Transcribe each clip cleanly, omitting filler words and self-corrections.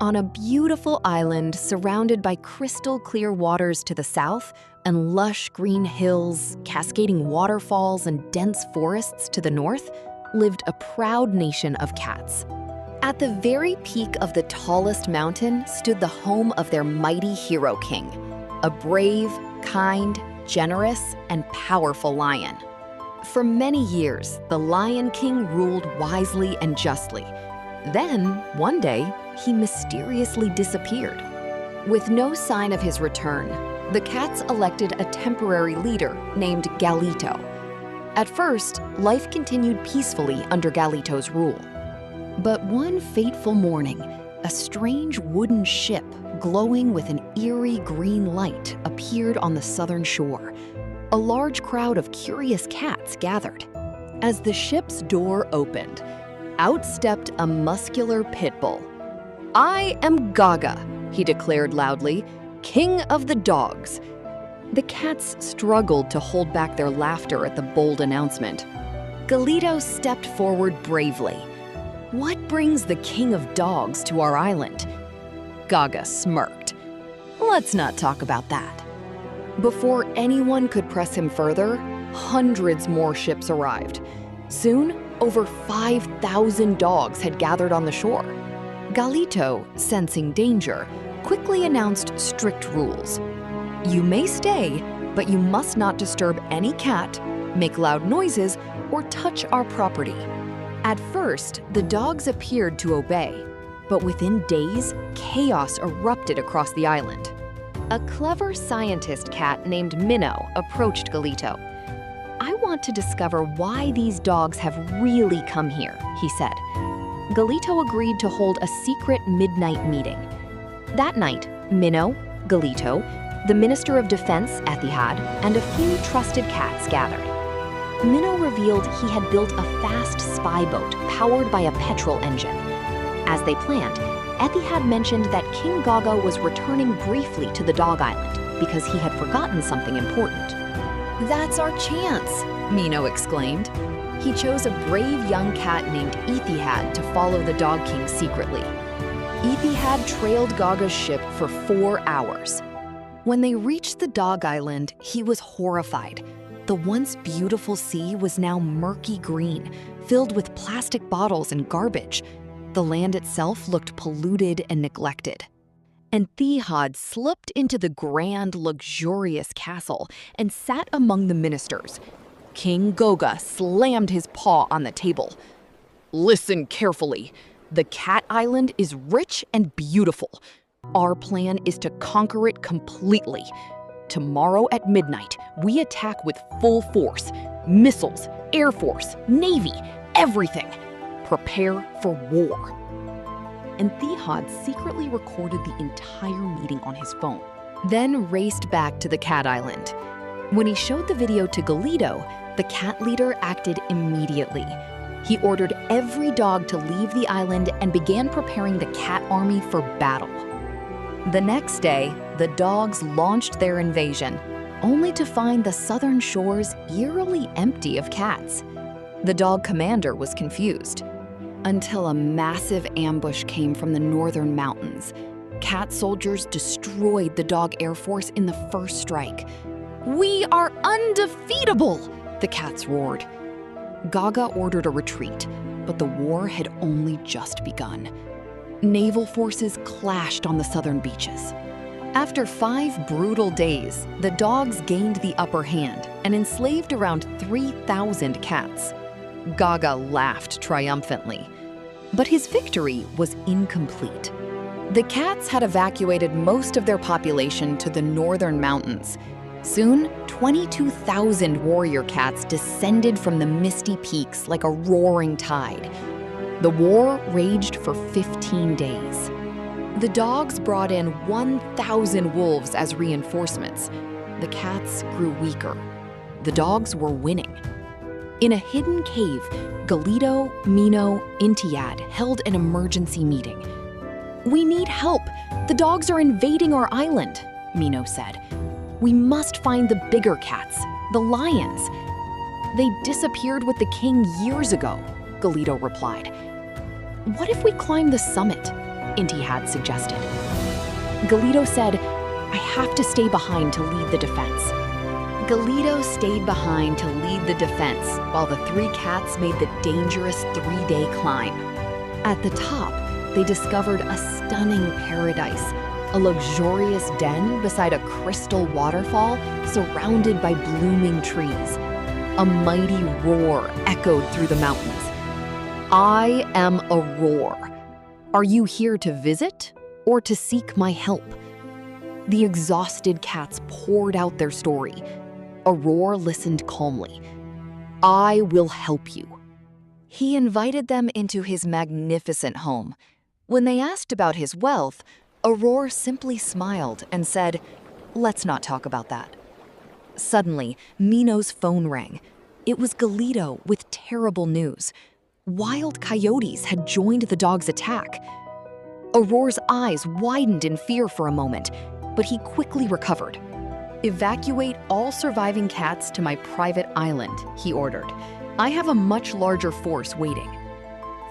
On a beautiful island surrounded by crystal clear waters to the south and lush green hills, cascading waterfalls, and dense forests to the north, lived a proud nation of cats. At the very peak of the tallest mountain stood the home of their mighty hero king, a brave, kind, generous, and powerful lion. For many years, the Lion King ruled wisely and justly. Then, one day, he mysteriously disappeared. With no sign of his return, the cats elected a temporary leader named Galito. At first, life continued peacefully under Galito's rule. But one fateful morning, a strange wooden ship glowing with an eerie green light appeared on the southern shore. A large crowd of curious cats gathered. As the ship's door opened, out stepped a muscular pit bull. "I am Gaga," he declared loudly, "king of the dogs." The cats struggled to hold back their laughter at the bold announcement. Galito stepped forward bravely. "What brings the king of dogs to our island?" Gaga smirked. "Let's not talk about that." Before anyone could press him further, hundreds more ships arrived. Soon, over 5,000 dogs had gathered on the shore. Galito, sensing danger, quickly announced strict rules. "You may stay, but you must not disturb any cat, make loud noises, or touch our property." At first, the dogs appeared to obey, but within days, chaos erupted across the island. A clever scientist cat named Minnow approached Galito. "I want to discover why these dogs have really come here," he said. Galito agreed to hold a secret midnight meeting. That night, Minnow, Galito, the Minister of Defense, Etihad, and a few trusted cats gathered. Minnow revealed he had built a fast spy boat powered by a petrol engine. As they planned, Etihad mentioned that King Gaga was returning briefly to the Dog Island because he had forgotten something important. "That's our chance," Minnow exclaimed. He chose a brave young cat named Etihad to follow the Dog King secretly. Etihad trailed Gaga's ship for 4 hours. When they reached the Dog Island, he was horrified. The once beautiful sea was now murky green, filled with plastic bottles and garbage. The land itself looked polluted and neglected. And Etihad slipped into the grand, luxurious castle and sat among the ministers. King Gaga slammed his paw on the table. "Listen carefully. The Cat Island is rich and beautiful. Our plan is to conquer it completely. Tomorrow at midnight, we attack with full force. Missiles, Air Force, Navy, everything. Prepare for war." And Etihad secretly recorded the entire meeting on his phone, then raced back to the Cat Island. When he showed the video to Galito, the cat leader acted immediately. He ordered every dog to leave the island and began preparing the cat army for battle. The next day, the dogs launched their invasion, only to find the southern shores eerily empty of cats. The dog commander was confused, until a massive ambush came from the northern mountains. Cat soldiers destroyed the dog air force in the first strike. "We are undefeatable!" the cats roared. Gaga ordered a retreat, but the war had only just begun. Naval forces clashed on the southern beaches. After 5 brutal days, the dogs gained the upper hand and enslaved around 3,000 cats. Gaga laughed triumphantly. But his victory was incomplete. The cats had evacuated most of their population to the northern mountains. Soon, 22,000 warrior cats descended from the misty peaks like a roaring tide. The war raged for 15 days. The dogs brought in 1,000 wolves as reinforcements. The cats grew weaker. The dogs were winning. In a hidden cave, Galito, Minnow, Etihad held an emergency meeting. "We need help. The dogs are invading our island," Minnow said. "We must find the bigger cats, the lions." "They disappeared with the king years ago," Galito replied. "What if we climb the summit?" Inti had suggested. Galito said, "I have to stay behind to lead the defense." Galito stayed behind to lead the defense while the three cats made the dangerous 3-day climb. At the top, they discovered a stunning paradise, a luxurious den beside a crystal waterfall surrounded by blooming trees. A mighty roar echoed through the mountains. "I am Aurora. Are you here to visit or to seek my help?" The exhausted cats poured out their story. Aurora listened calmly. "I will help you." He invited them into his magnificent home. When they asked about his wealth, Aurora simply smiled and said, "Let's not talk about that." Suddenly, Mino's phone rang. It was Galito with terrible news. Wild coyotes had joined the dog's attack. Aurora's eyes widened in fear for a moment, but he quickly recovered. "Evacuate all surviving cats to my private island," he ordered. "I have a much larger force waiting."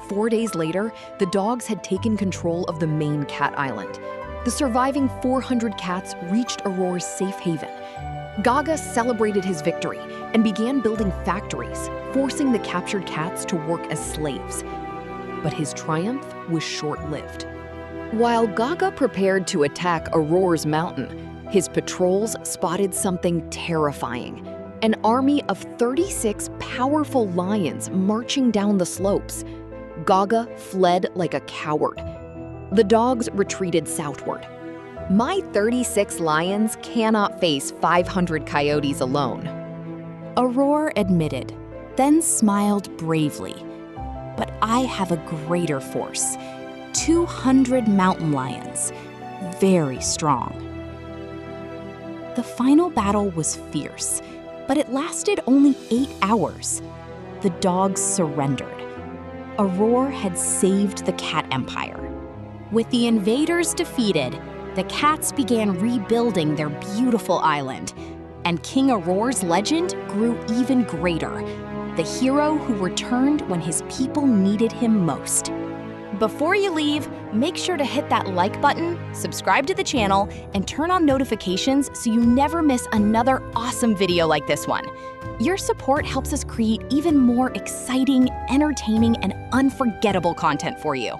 4 days later, the dogs had taken control of the main cat island. The surviving 400 cats reached Aurora's safe haven. Gaga celebrated his victory and began building factories, forcing the captured cats to work as slaves. But his triumph was short-lived. While Gaga prepared to attack Aurora's mountain, his patrols spotted something terrifying: an army of 36 powerful lions marching down the slopes. Gaga fled like a coward. The dogs retreated southward. "My 36 lions cannot face 500 coyotes alone," Aurora admitted, then smiled bravely. "But I have a greater force, 200 mountain lions, very strong." The final battle was fierce, but it lasted only 8 hours. The dogs surrendered. Aurora had saved the cat empire. With the invaders defeated, the cats began rebuilding their beautiful island, and King Aurora's legend grew even greater, the hero who returned when his people needed him most. Before you leave, make sure to hit that like button, subscribe to the channel, and turn on notifications so you never miss another awesome video like this one. Your support helps us create even more exciting, entertaining, and unforgettable content for you.